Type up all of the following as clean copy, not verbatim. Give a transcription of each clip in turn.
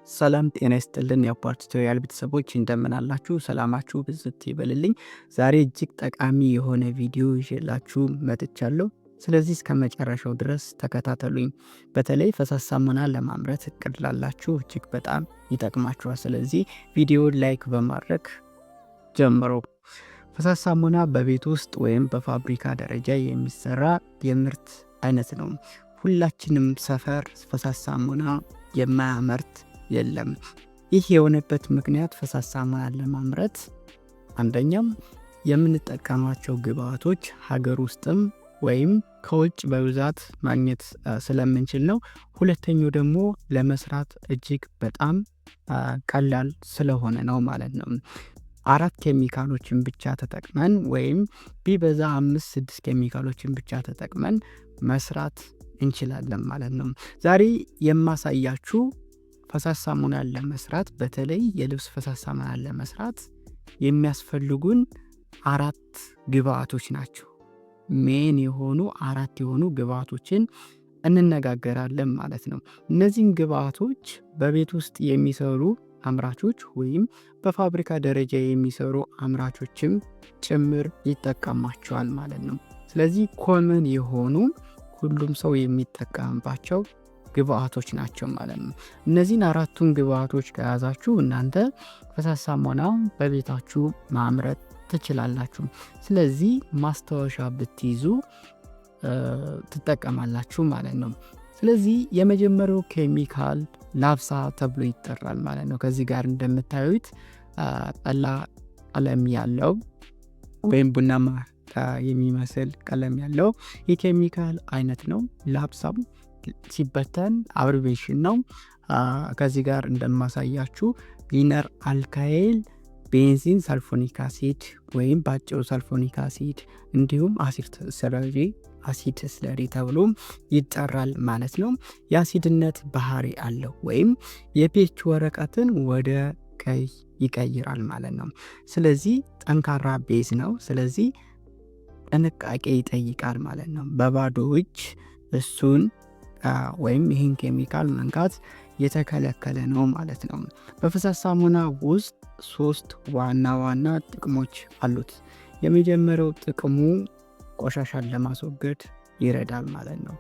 ሰላም ጤና ይስጥልን የአፓርት ቱቶሪያል ቤተሰቦች እንደምን አላችሁ? ሰላማችሁ ብዝት ይበልልኝ። ዛሬ እጅግ ጠቃሚ የሆነ ቪዲዮ ይዤላችሁ መጥቻለሁ። ስለዚህ እስከ መጨረሻው ድረስ ተከታተሉኝ። በተለይ ፈሳሽ ሳሙና ለማምረት እቅድ ላላችሁ እጅግ በጣም ይጠቅማችኋል። ስለዚህ ቪዲዮውን ላይክ በማድረግ ጀምሮ። ፈሳሽ ሳሙና በቤት ውስጥ ወይም በፋብሪካ ደረጃ የሚሰራ የምርት አይነት ነው። ሁላችንም ሰፈር ፈሳሽ ሳሙና የማያመርት የለም። ይህ የሆነበት ምክንያት ፈሳሽ ሳሙና ለማምረት አንደኛም የምንጠቀማቸው ግብአቶች ሀገር ውስጥም ወይም ከውጭ በብዛት ማግኘት ስለምንችል ነው። ሁለተኛው ደግሞ ለመስራት እጅግ በጣም ቀላል ስለሆነ ነው ማለት ነው። 4 ኬሚካሎችን ብቻ ተጠቅመን ወይም ቢበዛ 5-6 ኬሚካሎችን ብቻ ተጠቅመን መስራት እንችላለን ማለት ነው። ዛሬ የማሳያችሁ ፈሳሽ ሳሙናን ለመስራት በተለይ የልብስ ፈሳሽ ሳሙናን ለመስራት የሚያስፈልጉን 4 ግብአቶች ናቸው። ሜን የሆኑ 4 የሆኑ ግብአቶችን እንነጋገራለን ማለት ነው። እነዚህን ግብአቶች በቤት ውስጥ የሚሰሩ አምራቾች ወይም በፋብሪካ ደረጃ የሚሰሩ አምራቾችም ጭምር ይጠቀማቸዋል ማለት ነው። ስለዚህ ኮመን የሆኑ ሁሉም ሰው የሚጠቀምባቸው ግብአቶች ናቸው ማለት ነው። እነዚህን 4ቱን ግብአቶች ከያዛችሁ እናንተ ፈሳሽ ሳሙና በቤታችሁ ማምረት ትችላላችሁ። ስለዚህ ማስታወሻ ብትይዙ ትጠቀማላችሁ ማለት ነው። ስለዚህ የመጀመሪያው ኬሚካል ላብሳ ተብሎ ይጠራል ማለት ነው። ከዚህ ጋር እንደምታዩት ጠላ ቀለም ያለው ወይም ቡናማ የሚመስል ቀለም ያለው የኬሚካል አይነት ነው። ላብሳም ሲበተን አብሪቬሽን ነው። ከዚህ ጋር እንደማሳያችሁ ሊነር አልካይል ቤንዚን ሰልፎኒክ አሲድ ወይም ባጭሩ ሰልፎኒክ አሲድ እንዲሁም አሲድ ስለሪ ተብሎ ይጠራል ማለት ነው። የአሲድነት ባህሪ አለው ወይም የፒኤች ወረቀትን ወደ ቀይ ይቀይራል ማለት ነው። ስለዚህ ጠንካራ ቤዝ ነው። ስለዚህ ጥንቃቄ ይጠይቃል ማለት ነው። በባዶ እጅ እሱን ወይም ይህን ኬሚካል መንካት የተከለከለ ነው ማለት ነው። በፈሳሽ ሳሙና ውስጥ 3 ዋና ዋና ጥቅሞች አሉት። የመጀመሪያው ጥቅሙ ቆሻሻን ለማስወገድ ይረዳል ማለት ነው።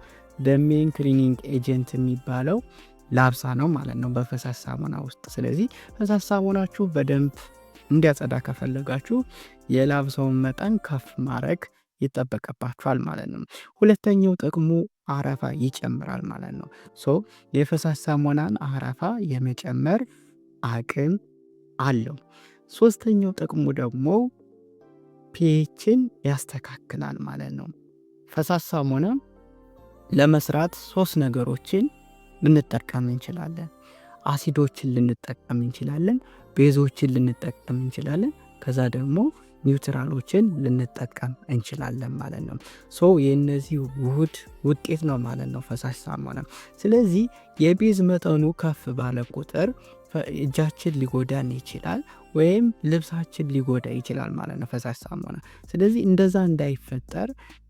ሜን ክሊኒንግ ኤጀንት የሚባለው ላብሳ ነው ማለት ነው በፈሳሽ ሳሙና ውስጥ። ስለዚህ ፈሳሽ ሳሙናችሁ በደንብ እንዲያጸዳ ከፈለጋችሁ የላብሳውን መጠን ከፍ ማድረግ ይጠበቅባችኋል ማለት ነው። ሁለተኛው ጥቅሙ አረፋ ይጨምራል ማለት ነው። የፈሳሽ ሳሙናን አረፋ የመጨመር አቅም አለው። ሶስተኛው ጥቅሙ ደግሞ ፒኤችን ያስተካክላል ማለት ነው። ፈሳሽ ሳሙና ለመስራት 3 ነገሮችን ልንጠቀም እንችላለን። አሲዶችን ልንጠቀም እንችላለን፣ ቤዞችን ልንጠቀም እንችላለን፣ ከዛ ደግሞ ኒውትራሎችን ልንጠቀም እንችላለን ማለት ነው። የእነዚህ ውህድ ውጤት ነው ማለት ነው ፈሳሽ ሳሙና። ስለዚህ የቤዝ መጠኑ ከፍ ባለ ቁጥር እጃችን ሊጎዳን ይችላል ወይም ልብሳችን ሊጎዳ ይችላል ማለት ነው ፈሳሽ ሳሙና። ስለዚህ እንደዛ እንዳይፈጠር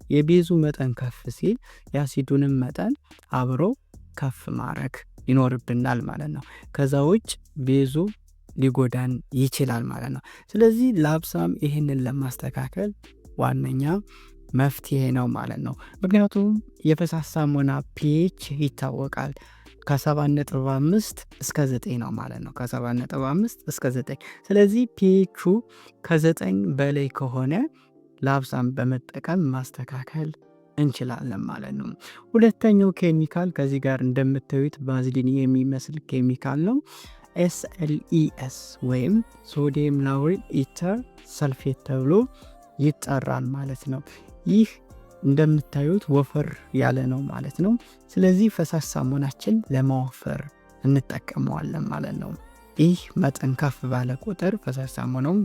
የቤዙ መጠን ከፍ ሲል የአሲዱንም መጠን አብሮ ከፍ ማድረግ ይኖርብናል ማለት ነው። ከዛ ውጭ ቤዙ ሊጎዳን ይችላል ማለት ነው። ስለዚህ ላብሳም ይህንን ለማስተካከል ዋነኛ መፍትሄ ነው ማለት ነው። ምክንያቱም የፈሳሽ ሳሙና ፒኤች ይታወቃል ከ7.5 እስከ 9 ነው ማለት ነው። ከ7.5 እስከ 9። ስለዚህ ፒኤቹ ከ9 በላይ ከሆነ ላብሳም በመጠቀም ማስተካከል እንችላለን ማለት ነው። ሁለተኛው ኬሚካል ከዚህ ጋር እንደምታዩት ባዝሊን የሚመስል ኬሚካል ነው። SLES ወይም ሶዲየም ላውሪል ኢተር ሰልፌት ተብሎ ይጠራል ማለት ነው። ይህ እንደምታዩት ወፈር ያለ ነው ማለት ነው። ስለዚህ ፈሳሽ ሳሙናችን ለማወፈር እንጠቀመዋለን ማለት ነው። ይህ መጠን ከፍ ባለ ቁጥር ፈሳሽ ሳሙናውም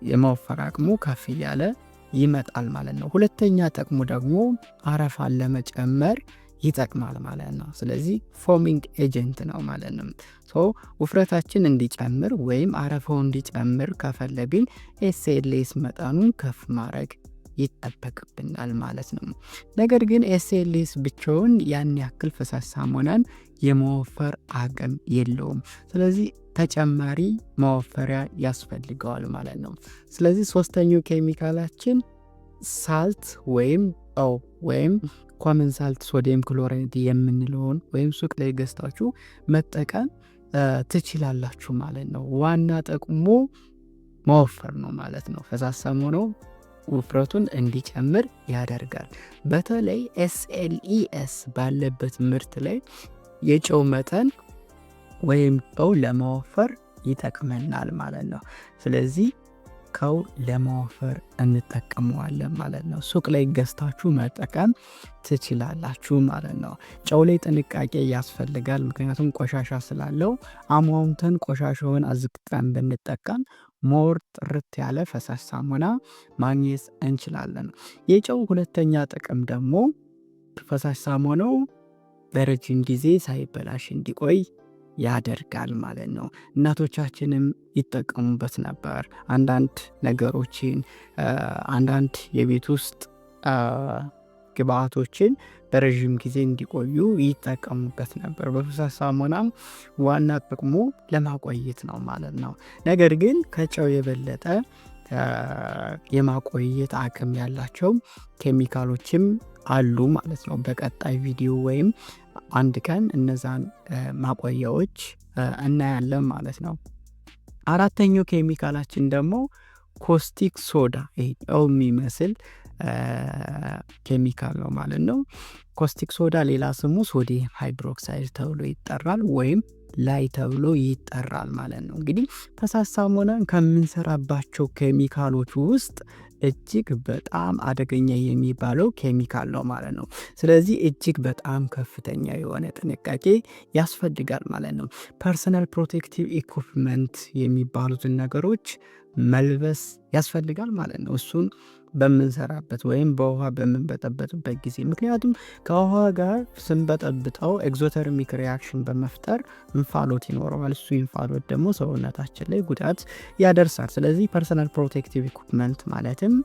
የመወፈር አቅሙ ከፍ እያለ ይመጣል ማለት ነው። ሁለተኛ ጥቅሙ ደግሞ አረፋን ለመጨመር ይጠቅማል ማለት ነው። ስለዚህ ፎሚንግ ኤጀንት ነው ማለት ነው። ውፍረታችን እንዲጨምር ወይም አረፋው እንዲጨምር ከፈለግን ኤስኤልኤስ መጠኑን ከፍ ማድረግ ይጠበቅብናል ማለት ነው። ነገር ግን ኤስኤልኤስ ብቻውን ያን ያክል ፈሳሽ ሳሙናን የመወፈር አቅም የለውም። ስለዚህ ተጨማሪ ማወፈሪያ ያስፈልገዋል ማለት ነው። ስለዚህ ሶስተኛው ኬሚካላችን ሳልት ወይም ጨው ወይም ኮመን ሳልት ሶዲየም ክሎራይድ የምንለውን ወይም ሱቅ ላይ ገዝታችሁ መጠቀም ትችላላችሁ ማለት ነው። ዋና ጥቅሙ ማወፈር ነው ማለት ነው። ፈሳሽ ሳሙናው ውፍረቱን እንዲጨምር ያደርጋል። በተለይ ኤስኤልኢኤስ ባለበት ምርት ላይ የጨው መጠን ወይም ጨው ለማወፈር ይጠቅመናል ማለት ነው። ስለዚህ ጨው ለማወፈር እንጠቀመዋለን ማለት ነው። ሱቅ ላይ ገዝታችሁ መጠቀም ትችላላችሁ ማለት ነው። ጨው ላይ ጥንቃቄ ያስፈልጋል፣ ምክንያቱም ቆሻሻ ስላለው አሟሙተን ቆሻሻውን አዝግጠን ብንጠቀም ሞር ጥርት ያለ ፈሳሽ ሳሙና ማግኘት እንችላለን። የጨው ሁለተኛ ጥቅም ደግሞ ፈሳሽ ሳሙናው በረጅም ጊዜ ሳይበላሽ እንዲቆይ ያደርጋል ማለት ነው። እናቶቻችንም ይጠቀሙበት ነበር። አንዳንድ ነገሮችን አንዳንድ የቤት ውስጥ ግብአቶችን በረዥም ጊዜ እንዲቆዩ ይጠቀሙበት ነበር። በፈሳሽ ሳሙናም ዋና ጥቅሙ ለማቆየት ነው ማለት ነው። ነገር ግን ከጨው የበለጠ የማቆየት አቅም ያላቸው ኬሚካሎችም አሉ ማለት ነው። በቀጣይ ቪዲዮ ወይም አንድ ቀን እነዛን ማቆያዎች እናያለን ማለት ነው። አራተኛው ኬሚካላችን ደግሞ ኮስቲክ ሶዳ፣ ጨው የሚመስል ኬሚካል ነው ማለት ነው። ኮስቲክ ሶዳ ሌላ ስሙ ሶዲየም ሃይድሮክሳይድ ተብሎ ይጠራል ወይም ላይ ተብሎ ይጠራል ማለት ነው። እንግዲህ ፈሳሽ ሳሙናን ከምንሰራባቸው ኬሚካሎች ውስጥ እጅግ በጣም አደገኛ የሚባለው ኬሚካል ነው ማለት ነው። ስለዚህ እጅግ በጣም ከፍተኛ የሆነ ጥንቃቄ ያስፈልጋል ማለት ነው። ፐርሰናል ፕሮቴክቲቭ ኢኩፕመንት የሚባሉትን ነገሮች መልበስ ያስፈልጋል ማለት ነው። እሱን በምንሰራበት ወይም በውሃ በምንበጠበጥበት ጊዜ፣ ምክንያቱም ከውሃ ጋር ስንበጠብጠው ኤግዞተርሚክ ሪያክሽን በመፍጠር እንፋሎት ይኖረዋል። እሱ እንፋሎት ደግሞ ሰውነታችን ላይ ጉዳት ያደርሳል። ስለዚህ ፐርሰናል ፕሮቴክቲቭ ኢኩፕመንት ማለትም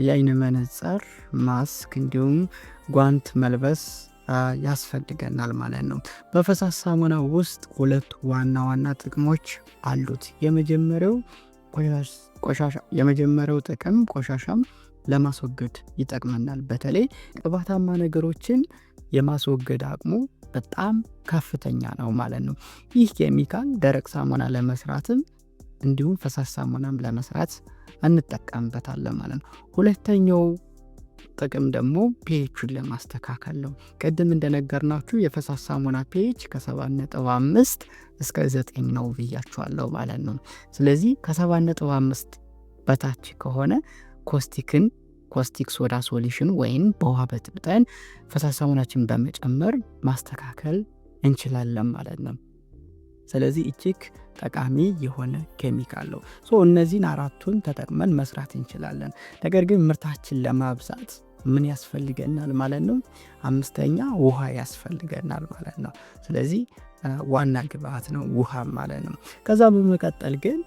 የአይን መነጽር፣ ማስክ እንዲሁም ጓንት መልበስ ያስፈልገናል ማለት ነው። በፈሳሽ ሳሙና ውስጥ ሁለት ዋና ዋና ጥቅሞች አሉት። የመጀመሪያው ጥቅም ቆሻሻም ለማስወገድ ይጠቅመናል። በተለይ ቅባታማ ነገሮችን የማስወገድ አቅሙ በጣም ከፍተኛ ነው ማለት ነው። ይህ ኬሚካል ደረቅ ሳሙና ለመስራትም እንዲሁም ፈሳሽ ሳሙናም ለመስራት እንጠቀምበታለን ማለት ነው። ሁለተኛው ጥቅም ደግሞ ፒኤችን ለማስተካከል ነው። ቅድም እንደነገርናችሁ የፈሳሽ ሳሙና ፒኤች ከ7.5 እስከ 9 ነው ብያችኋለሁ ማለት ነው። ስለዚህ ከ7.5 በታች ከሆነ ኮስቲክ ሶዳ ሶሉሽን ወይም በውሃ በጥብጠን ፈሳሽ ሳሙናችን በመጨመር ማስተካከል እንችላለን ማለት ነው። ስለዚህ እጅግ ጠቃሚ የሆነ ኬሚካል ነው። እነዚህን አራቱን ተጠቅመን መስራት እንችላለን። ነገር ግን ምርታችን ለማብዛት ምን ያስፈልገናል ማለት ነው? አምስተኛ ውሃ ያስፈልገናል ማለት ነው። ስለዚህ ዋና ግብአት ነው ውሃ ማለት ነው። ከዛ በመቀጠል ግን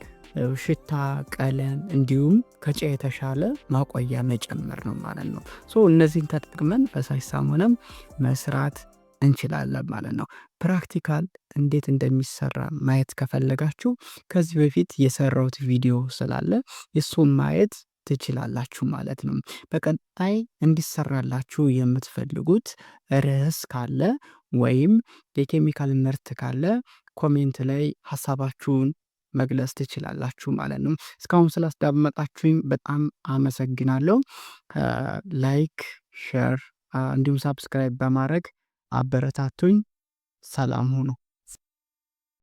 ሽታ፣ ቀለም እንዲሁም ከጨው የተሻለ ማቆያ መጨመር ነው ማለት ነው። እነዚህን ተጠቅመን ፈሳሽ ሳሙናም መስራት እንችላለን ማለት ነው። ፕራክቲካል እንዴት እንደሚሰራ ማየት ከፈለጋችሁ ከዚህ በፊት የሰራሁት ቪዲዮ ስላለ እሱን ማየት ትችላላችሁ ማለት ነው። በቀጣይ እንዲሰራላችሁ የምትፈልጉት ርዕስ ካለ ወይም የኬሚካል ምርት ካለ ኮሜንት ላይ ሀሳባችሁን መግለጽ ትችላላችሁ ማለት ነው። እስካሁን ስላዳመጣችሁኝ በጣም አመሰግናለሁ። ላይክ፣ ሼር እንዲሁም ሳብስክራይብ በማድረግ አበረታቱኝ። ሰላም ሁኑ።